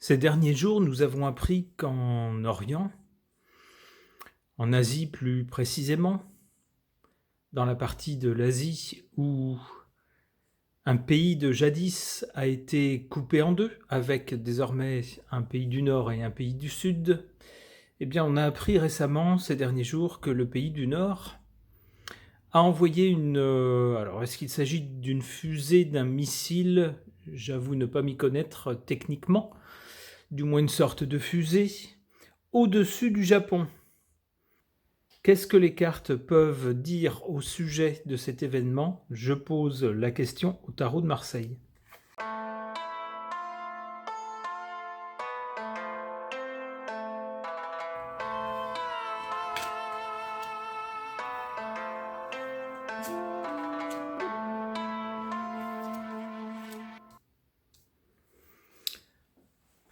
Ces derniers jours, nous avons appris qu'en Orient, en Asie plus précisément, dans la partie de l'Asie où un pays de jadis a été coupé en deux, avec désormais un pays du Nord et un pays du Sud, eh bien on a appris récemment, ces derniers jours, que le pays du Nord a envoyé alors est-ce qu'il s'agit d'une fusée, d'un missile? J'avoue ne pas m'y connaître techniquement, du moins une sorte de fusée, au-dessus du Japon. Qu'est-ce que les cartes peuvent dire au sujet de cet événement? Je pose la question au tarot de Marseille.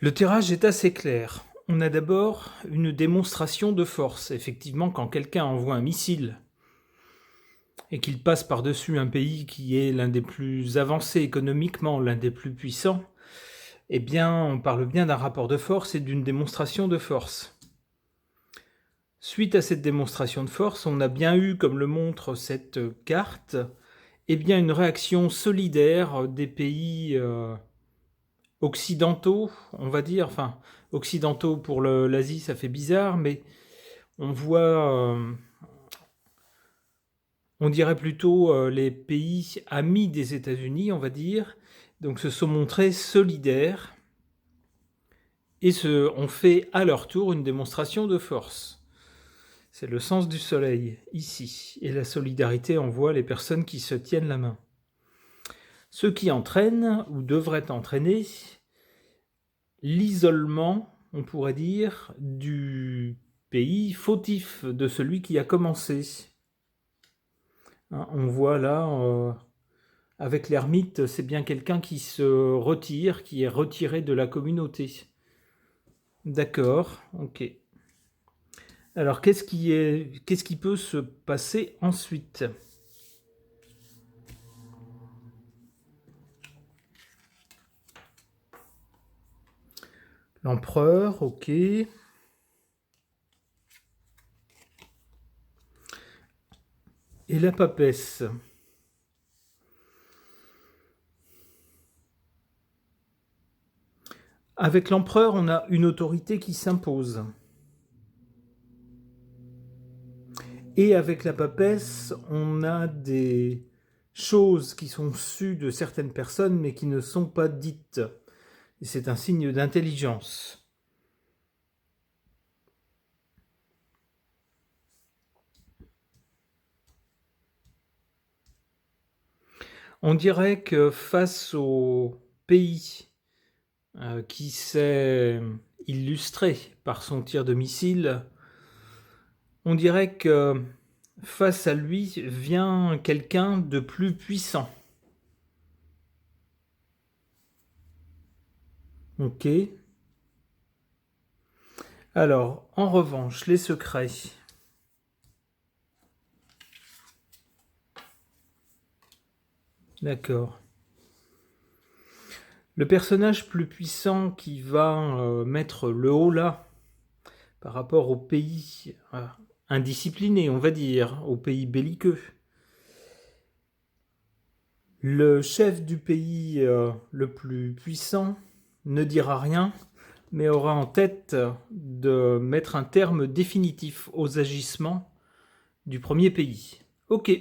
Le tirage est assez clair. On a d'abord une démonstration de force. Effectivement, quand quelqu'un envoie un missile et qu'il passe par-dessus un pays qui est l'un des plus avancés économiquement, l'un des plus puissants, eh bien, on parle bien d'un rapport de force et d'une démonstration de force. Suite à cette démonstration de force, on a bien eu, comme le montre cette carte, eh bien, une réaction solidaire des pays occidentaux, on va dire, enfin, occidentaux pour l'Asie, ça fait bizarre, mais on voit, on dirait plutôt les pays amis des États-Unis, on va dire, donc se sont montrés solidaires et ont fait à leur tour une démonstration de force. C'est le sens du soleil, ici, et la solidarité envoie les personnes qui se tiennent la main. Ce qui entraîne, ou devrait entraîner, l'isolement, on pourrait dire, du pays fautif, de celui qui a commencé. On voit là, avec l'ermite, c'est bien quelqu'un qui se retire, qui est retiré de la communauté. D'accord, ok. Alors, qu'est-ce qui peut se passer ensuite? L'empereur, ok. Et la papesse. Avec l'empereur, on a une autorité qui s'impose. Et avec la papesse, on a des choses qui sont sues de certaines personnes, mais qui ne sont pas dites. Et c'est un signe d'intelligence. On dirait que face au pays qui s'est illustré par son tir de missile, on dirait que face à lui vient quelqu'un de plus puissant. Ok. Alors, en revanche, les secrets. D'accord. Le personnage plus puissant qui va mettre le haut là par rapport au pays indiscipliné, on va dire, au pays belliqueux. Le chef du pays le plus puissant ne dira rien, mais aura en tête de mettre un terme définitif aux agissements du premier pays. Ok.